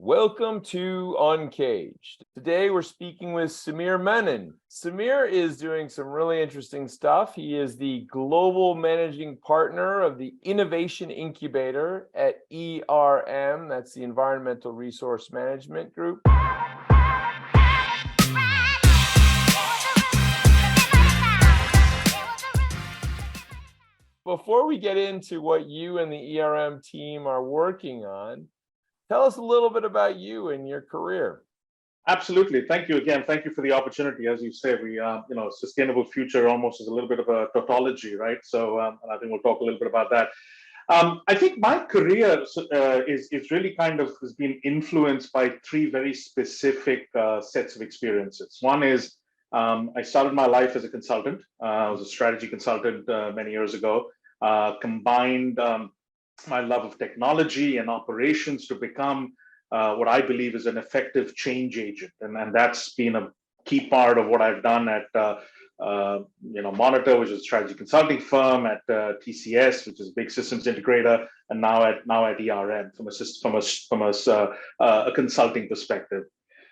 Welcome to UNCAGED. Today we're speaking with Samir Menon. Samir is doing some really interesting stuff. He is the global managing partner of the Innovation Incubator at ERM, that's the Environmental Resource Management Group. Before we get into what you and the ERM team are working on, tell us a little bit about you and your career. Absolutely. Thank you again. Thank you for the opportunity. As you say, sustainable future almost is a little bit of a tautology, right? So and I think we'll talk a little bit about that. I think my career is really has been influenced by three very specific sets of experiences. One is I started my life as a consultant. I was a strategy consultant many years ago, combined my love of technology and operations to become what I believe is an effective change agent. And that's been a key part of what I've done at Monitor, which is a strategy consulting firm, at TCS, which is a big systems integrator, and now at ERM from a consulting perspective.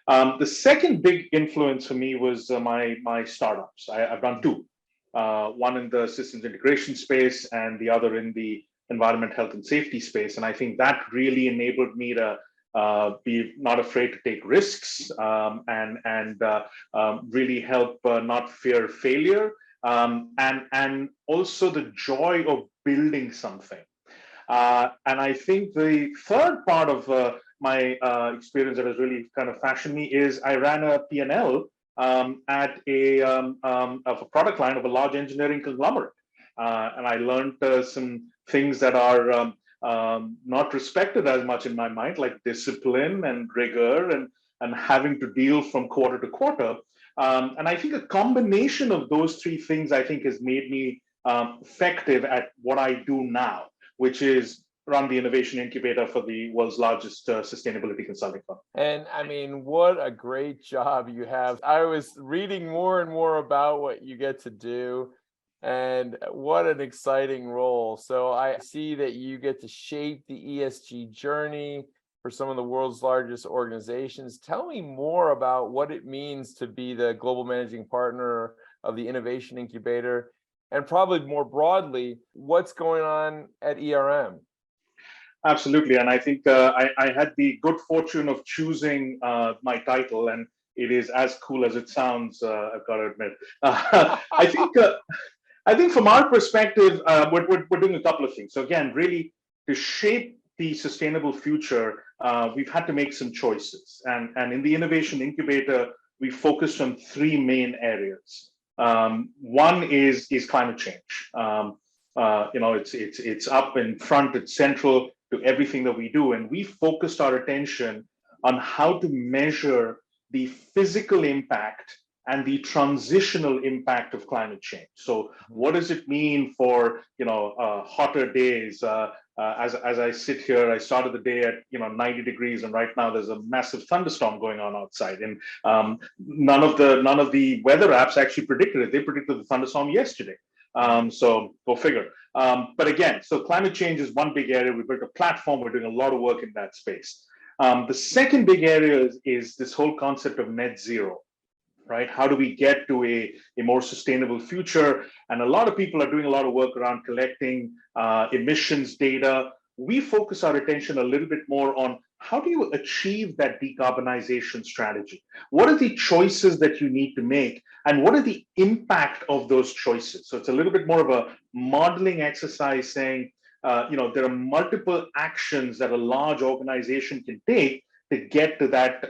The second big influence for me was my startups. I've done two, one in the systems integration space and the other in the environment, health, and safety space. And I think that really enabled me to be not afraid to take risks and really help not fear failure, and also the joy of building something. And I think the third part of my experience that has really kind of fashioned me is I ran a P&L at of a product line of a large engineering conglomerate. And I learned some things that are not respected as much in my mind, like discipline and rigor and having to deal from quarter to quarter. And I think a combination of those three things, I think, has made me effective at what I do now, which is run the Innovation Incubator for the world's largest sustainability consulting firm. And I mean, what a great job you have. I was reading more and more about what you get to do. And what an exciting role. So I see that you get to shape the ESG journey for some of the world's largest organizations. Tell me more about what it means to be the global managing partner of the Innovation Incubator, and probably more broadly, what's going on at ERM. Absolutely. And I think I had the good fortune of choosing my title, and it is as cool as it sounds, I've got to admit. I think from our perspective, we're doing a couple of things. So again, really to shape the sustainable future, we've had to make some choices. And in the Innovation Incubator, we focused on three main areas. One is climate change. It's up in front, it's central to everything that we do. And we focused our attention on how to measure the physical impact and the transitional impact of climate change. So what does it mean for hotter days? As I sit here, I started the day at 90 degrees, and right now there's a massive thunderstorm going on outside. And none of the weather apps actually predicted it. They predicted the thunderstorm yesterday. So go figure. But again, so climate change is one big area. We built a platform. We're doing a lot of work in that space. The second big area is this whole concept of net zero. Right? How do we get to a more sustainable future? And a lot of people are doing a lot of work around collecting emissions data. We focus our attention a little bit more on how do you achieve that decarbonization strategy? What are the choices that you need to make? And what are the impact of those choices? So it's a little bit more of a modeling exercise saying, there are multiple actions that a large organization can take to get to that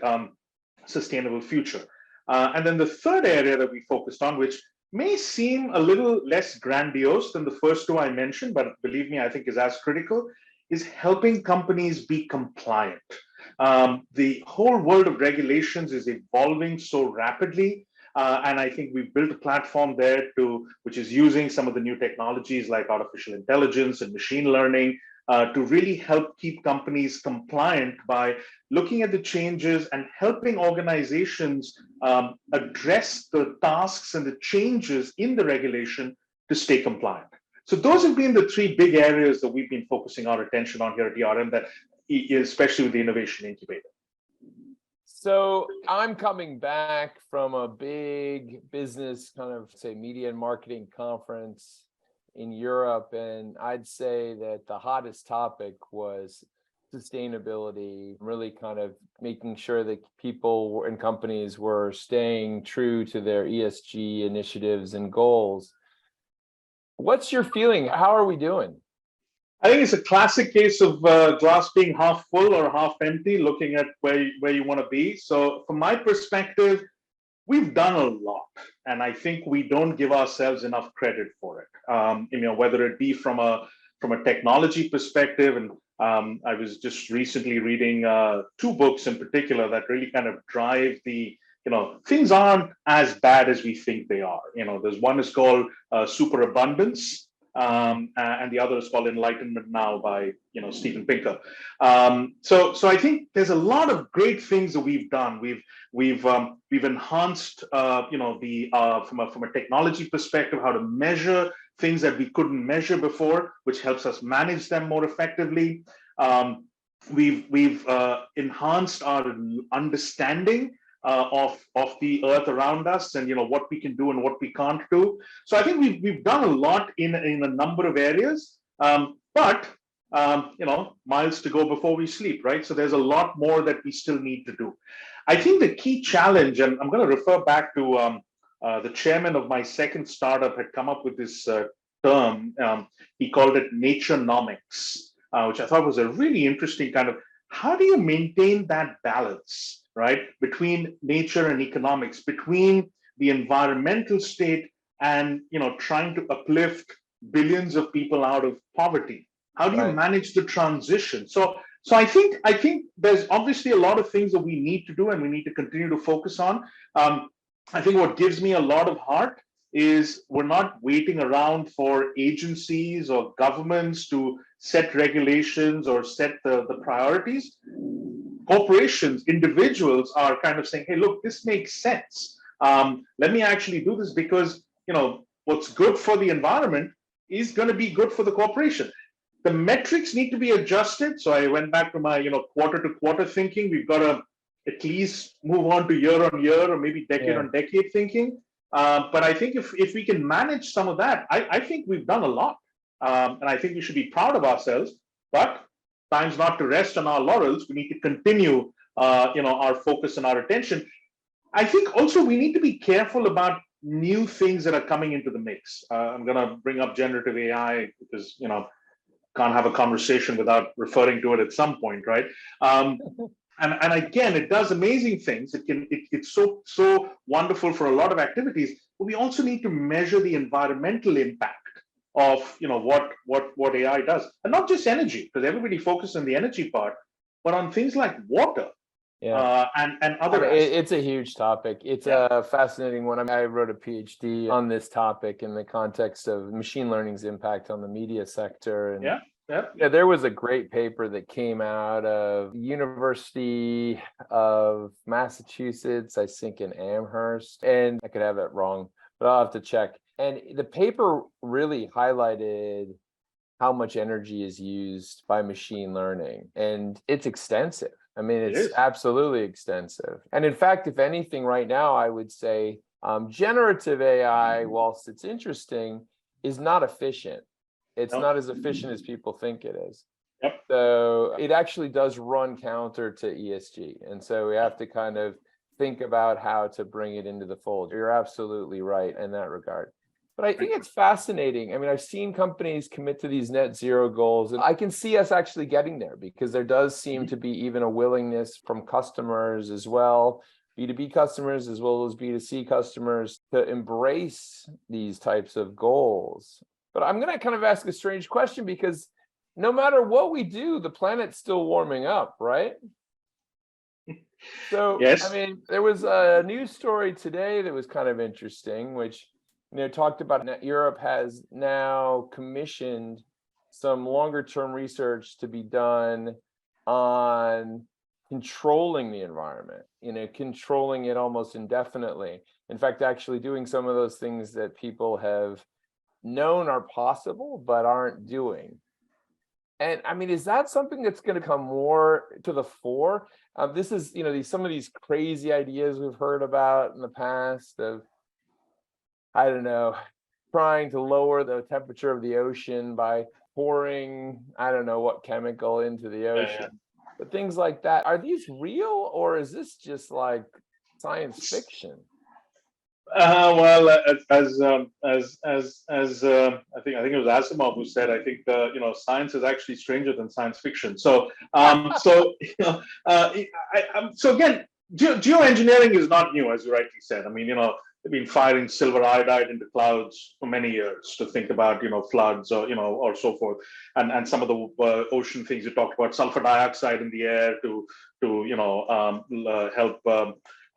sustainable future. And then the third area that we focused on, which may seem a little less grandiose than the first two I mentioned, but believe me, I think is as critical, is helping companies be compliant. The whole world of regulations is evolving so rapidly. And I think we've built a platform there which is using some of the new technologies like artificial intelligence and machine learning to really help keep companies compliant by looking at the changes and helping organizations address the tasks and the changes in the regulation to stay compliant. So those have been the three big areas that we've been focusing our attention on here at ERM, that especially with the Innovation Incubator. So I'm coming back from a big business kind of say media and marketing conference in Europe, and I'd say that the hottest topic was sustainability, really kind of making sure that people and companies were staying true to their ESG initiatives and goals. What's your feeling? How are we doing? I think it's a classic case of glass being half full or half empty, looking at where you want to be. So, from my perspective, we've done a lot, and I think we don't give ourselves enough credit for it. Whether it be from a technology perspective, and I was just recently reading two books in particular that really kind of drive the things aren't as bad as we think they are. There's one is called Superabundance, and the other is called Enlightenment Now by Steven Pinker. So I think there's a lot of great things that we've done. We've enhanced the from a technology perspective how to measure things that we couldn't measure before, which helps us manage them more effectively. We've enhanced our understanding of the earth around us, and what we can do and what we can't do. So I think we've done a lot in a number of areas, but miles to go before we sleep, right? So there's a lot more that we still need to do. I think the key challenge, and I'm going to refer back to the chairman of my second startup had come up with this term. He called it Nature-nomics, which I thought was a really interesting kind of how do you maintain that balance, right, between nature and economics, between the environmental state and trying to uplift billions of people out of poverty. How do you manage the transition? So I think there's obviously a lot of things that we need to do and we need to continue to focus on. I think what gives me a lot of heart is we're not waiting around for agencies or governments to set regulations or set the priorities. Corporations, individuals are kind of saying, hey, look, this makes sense. Let me actually do this because, what's good for the environment is going to be good for the corporation. The metrics need to be adjusted. So I went back to my, quarter to quarter thinking. We've got to at least move on to year on year or maybe decade on decade thinking. But I think if we can manage some of that, I think we've done a lot. And I think we should be proud of ourselves. But time's not to rest on our laurels. We need to continue, our focus and our attention. I think also we need to be careful about new things that are coming into the mix. I'm going to bring up generative AI because, can't have a conversation without referring to it at some point, right? And again, it does amazing things. It's so wonderful for a lot of activities, but we also need to measure the environmental impact of what AI does, and not just energy, because everybody focuses on the energy part, but on things like water. And other it's a huge topic. It's a fascinating one. I wrote a PhD on this topic in the context of machine learning's impact on the media sector. And there was a great paper that came out of the University of Massachusetts, I think in Amherst, and I could have that wrong, but I'll have to check. And the paper really highlighted how much energy is used by machine learning, and it's extensive. I mean, it's absolutely extensive. And in fact, if anything, right now, I would say generative AI, whilst it's interesting, is not efficient. It's not as efficient as people think it is. So it actually does run counter to ESG. And so we have to kind of think about how to bring it into the fold. You're absolutely right in that regard. But I think it's fascinating. I mean, I've seen companies commit to these net zero goals, and I can see us actually getting there because there does seem to be even a willingness from customers as well, B2B customers as well as B2C customers, to embrace these types of goals. But I'm going to kind of ask a strange question because no matter what we do, the planet's still warming up, right? So, I mean, there was a news story today that was kind of interesting, which talked about Europe has now commissioned some longer term research to be done on controlling the environment, controlling it almost indefinitely. In fact, actually doing some of those things that people have known are possible but aren't doing. And I mean, is that something that's going to come more to the fore? This is, some of these crazy ideas we've heard about in the past of, I don't know, trying to lower the temperature of the ocean by pouring, I don't know what chemical into the Yeah, ocean. But things like that, are these real, or is this just like science fiction? Well, I think it was Asimov who said, I think science is actually stranger than science fiction. So so again, geoengineering is not new, as you rightly said. I mean, they've been firing silver iodide into clouds for many years to think about floods or so forth, and some of the ocean things you talked about, sulfur dioxide in the air to help.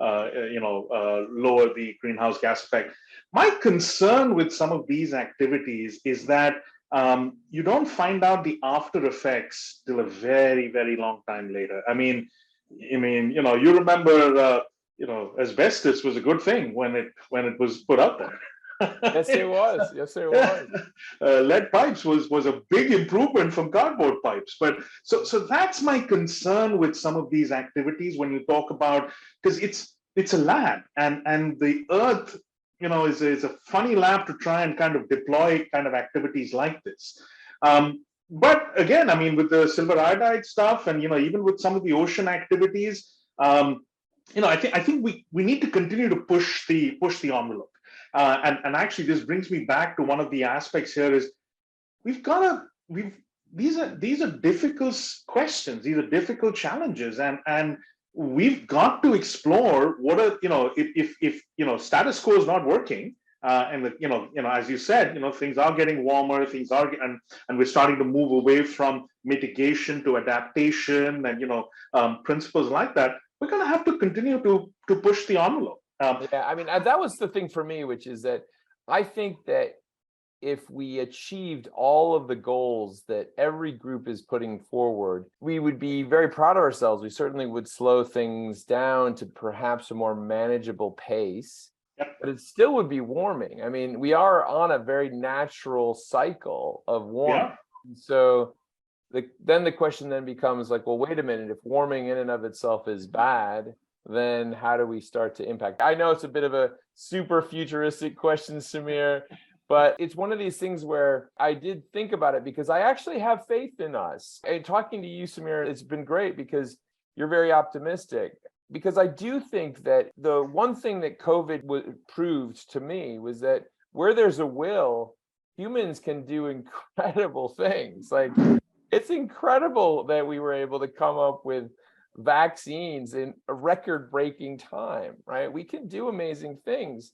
Lower the greenhouse gas effect. My concern with some of these activities is that you don't find out the after effects till a very, very long time later. You remember, asbestos was a good thing when it was put out there. Yes, it was. Yes, it was. Lead pipes was a big improvement from cardboard pipes. But so that's my concern with some of these activities when you talk about, because it's a lab, and the Earth is a funny lab to try and kind of deploy kind of activities like this. But again, I mean, with the silver iodide stuff, and even with some of the ocean activities, I think we need to continue to push the envelope. And actually, this brings me back to one of the aspects here is we've these are difficult questions, these are difficult challenges, and we've got to explore what are if status quo is not working, and as you said, things are getting warmer, things are and we're starting to move away from mitigation to adaptation, and principles like that. We're going to have to continue to push the envelope. Yeah, I mean, that was the thing for me, which is that I think that if we achieved all of the goals that every group is putting forward, we would be very proud of ourselves. We certainly would slow things down to perhaps a more manageable pace, but it still would be warming. I mean, we are on a very natural cycle of warming. Yeah. So then the question then becomes like, well, wait a minute, if warming in and of itself is bad, then how do we start to impact? I know it's a bit of a super futuristic question, Samir, but it's one of these things where I did think about it because I actually have faith in us. And talking to you, Samir, it's been great because you're very optimistic. Because I do think that the one thing that COVID proved to me was that where there's a will, humans can do incredible things. Like, it's incredible that we were able to come up with vaccines in a record-breaking time, right? We can do amazing things.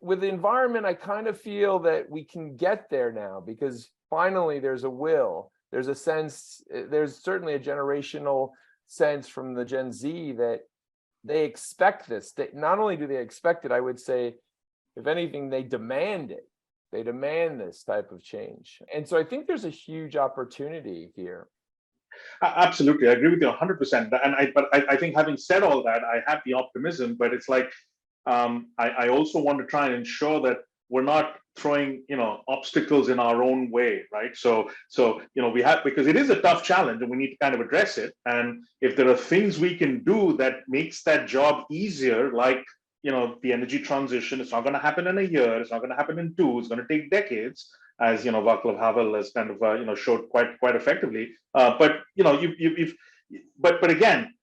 With the environment, I kind of feel that we can get there now because finally there's a will. There's a sense, there's certainly a generational sense from the Gen Z that they expect this. That not only do they expect it, I would say, if anything, they demand it. They demand this type of change. And so I think there's a huge opportunity here. Absolutely, I agree with you 100%. I think, having said all that, I have the optimism, but it's like I also want to try and ensure that we're not throwing obstacles in our own way, right? So we have, because it is a tough challenge and we need to kind of address it. And if there are things we can do that makes that job easier, like the energy transition, it's not going to happen in a year, it's not going to happen in two, it's going to take decades, as Václav Havel has kind of showed quite effectively. But but again,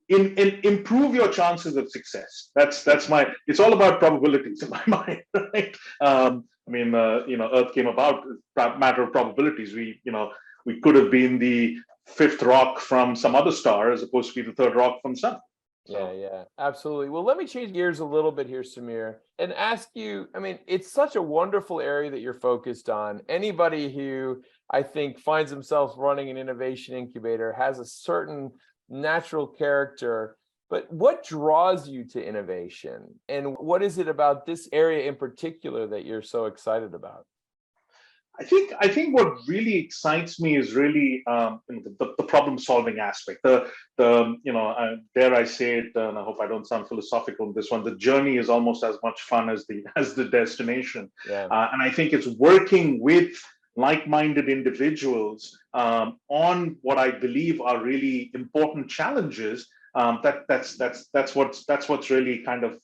improve your chances of success. That's my. It's all about probabilities in my mind, right? Earth came about matter of probabilities. We could have been the fifth rock from some other star as opposed to be the third rock from sun. So. Yeah, absolutely. Well, let me change gears a little bit here, Samir, and ask you, I mean, it's such a wonderful area that you're focused on. Anybody who I think finds themselves running an innovation incubator has a certain natural character, but what draws you to innovation? And what is it about this area in particular that you're so excited about? I think what really excites me is really the problem solving aspect. Dare I say it, and I hope I don't sound philosophical in this one. The journey is almost as much fun as the destination. Yeah. And I think it's working with like-minded individuals on what I believe are really important challenges. That's what's really kind of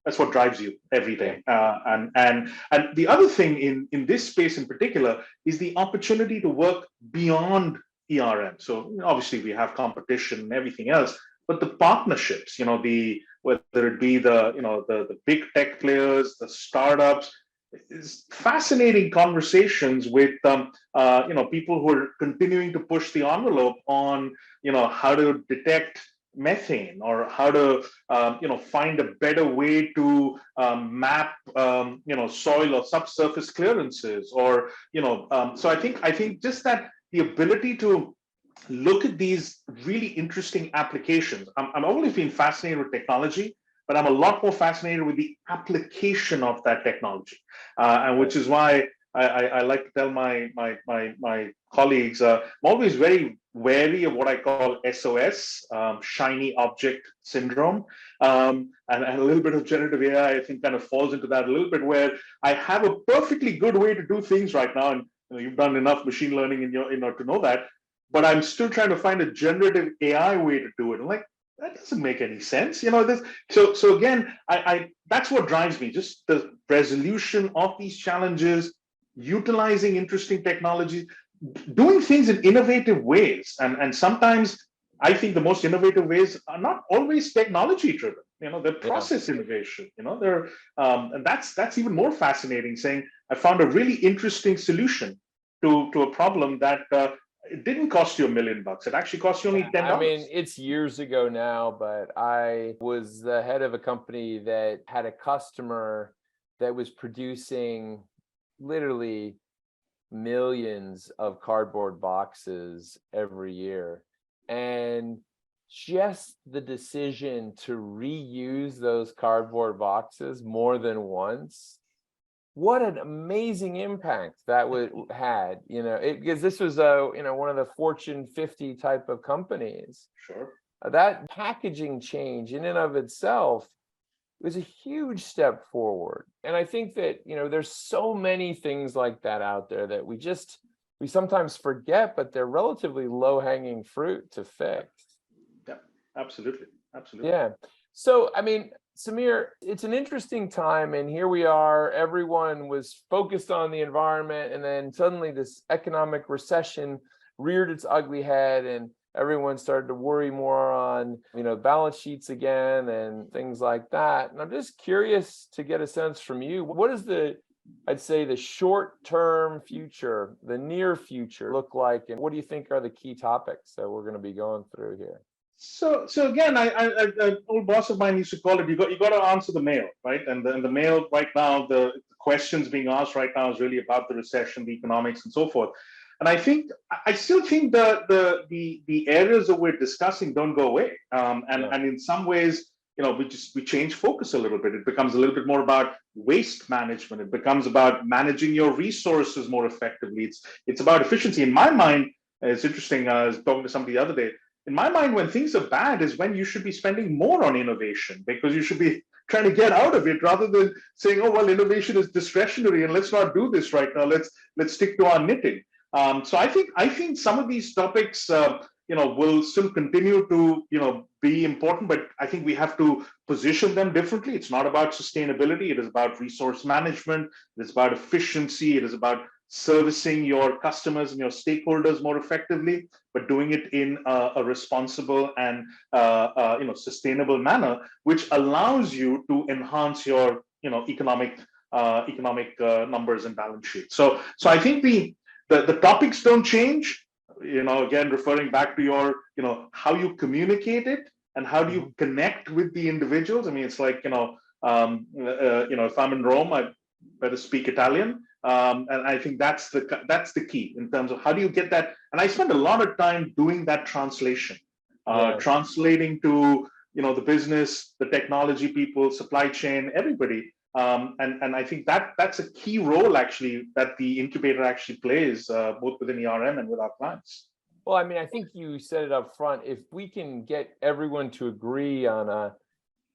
that's what drives you every day. And the other thing in this space in particular is the opportunity to work beyond ERM. So obviously we have competition and everything else, but the partnerships, whether it be the big tech players, the startups, is fascinating conversations with people who are continuing to push the envelope on how to detect methane, or how to find a better way to map soil or subsurface clearances, or so I think just that the ability to look at these really interesting applications. I'm always been fascinated with technology, but I'm a lot more fascinated with the application of that technology, and which is why I like to tell my colleagues, I'm always very wary of what I call SOS, shiny object syndrome, and a little bit of generative AI, I think, kind of falls into that a little bit, where I have a perfectly good way to do things right now, and you've done enough machine learning in your to know that, but I'm still trying to find a generative AI way to do it. I'm like, that doesn't make any sense. So again, I that's what drives me, just the resolution of these challenges, utilizing interesting technologies, doing things in innovative ways. And sometimes I think the most innovative ways are not always technology driven. They're process innovation. They're and that's even more fascinating, saying I found a really interesting solution to a problem that it didn't cost you $1 million. It actually cost you only $10. I mean, it's years ago now, but I was the head of a company that had a customer that was producing literally millions of cardboard boxes every year. And just the decision to reuse those cardboard boxes more than once, what an amazing impact that had, because this was one of the Fortune 50 type of companies. Sure. That packaging change in and of itself was a huge step forward. And I think that, there's so many things like that out there that we sometimes forget, but they're relatively low-hanging fruit to fix. Yeah, absolutely. Absolutely. Yeah. So, I mean, Samir, it's an interesting time, and here we are. Everyone was focused on the environment, and then suddenly this economic recession reared its ugly head, and everyone started to worry more on, balance sheets again and things like that. And I'm just curious to get a sense from you. What is I'd say the short-term future, the near future look like, and what do you think are the key topics that we're going to be going through here? So again, an old boss of mine used to call it, you got to answer the mail, right? And the mail right now, the questions being asked right now is really about the recession, the economics, and so forth. And I still think the areas that we're discussing don't go away. And in some ways, we change focus a little bit. It becomes a little bit more about waste management. It becomes about managing your resources more effectively. It's about efficiency. In my mind, it's interesting. I was talking to somebody the other day. In my mind, when things are bad is when you should be spending more on innovation, because you should be trying to get out of it, rather than saying, oh, well, innovation is discretionary and let's not do this right now. Let's stick to our knitting. So I think some of these topics, will still continue to, be important, but I think we have to position them differently. It's not about sustainability. It is about resource management. It is about efficiency. It is about servicing your customers and your stakeholders more effectively, but doing it in a responsible and sustainable manner, which allows you to enhance your economic numbers and balance sheet. So I think the topics don't change. Again, referring back to your how you communicate it and how do you connect with the individuals. I mean, it's like if I'm in Rome, I better speak Italian. And I think that's the key in terms of how do you get that. And I spend a lot of time doing that translation, translating to the business, the technology people, supply chain, everybody. And I think that's a key role actually that the incubator actually plays, both within ERM and with our clients. Well, I mean, I think you said it up front. If we can get everyone to agree on a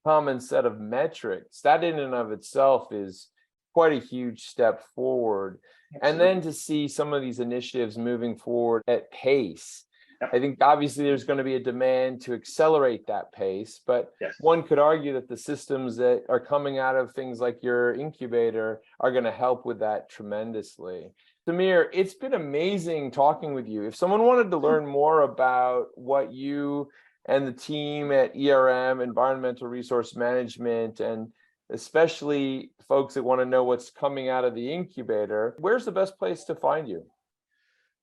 common set of metrics, that in and of itself is quite a huge step forward. Absolutely. And then to see some of these initiatives moving forward at pace. Yep. I think obviously there's going to be a demand to accelerate that pace, but Yes. one could argue that the systems that are coming out of things like your incubator are going to help with that tremendously. Samir, it's been amazing talking with you. If someone wanted to learn more about what you and the team at ERM, Environmental Resource Management, and especially folks that want to know what's coming out of the incubator, where's the best place to find you?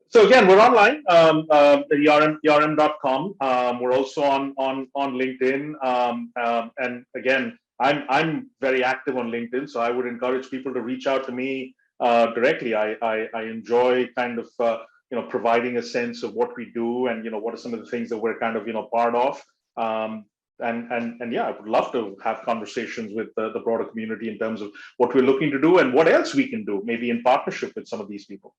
So again, we're online, ERM.com. We're also on LinkedIn. And again, I'm very active on LinkedIn, so I would encourage people to reach out to me directly. I enjoy kind of providing a sense of what we do and what are some of the things that we're kind of part of. And yeah, I would love to have conversations with the broader community in terms of what we're looking to do and what else we can do, maybe in partnership with some of these people.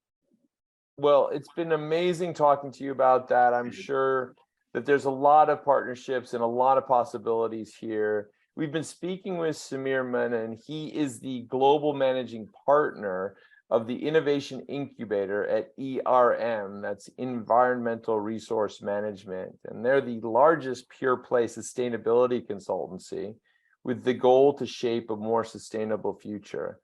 Well, it's been amazing talking to you about that. I'm sure that there's a lot of partnerships and a lot of possibilities here. We've been speaking with Samir Menon. He is the global managing partner of the Innovation Incubator at ERM, that's Environmental Resource Management. And they're the largest pure play sustainability consultancy with the goal to shape a more sustainable future.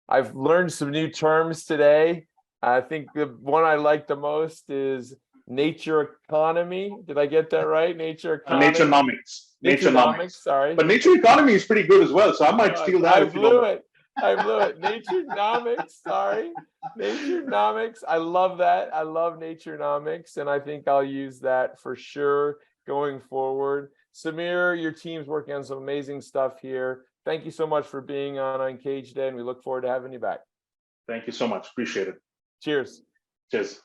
I've learned some new terms today. I think the one I like the most is nature economy. Did I get that right? Nature economy. Nature-nomics. Nature-nomics, sorry. But nature economy is pretty good as well, so I might steal that. I blew it. Nature-nomics, sorry. Nature-nomics. I love that. I love nature-nomics, and I think I'll use that for sure going forward. Samir, your team's working on some amazing stuff here. Thank you so much for being on UNCAGED, and we look forward to having you back. Thank you so much. Appreciate it. Cheers. Cheers.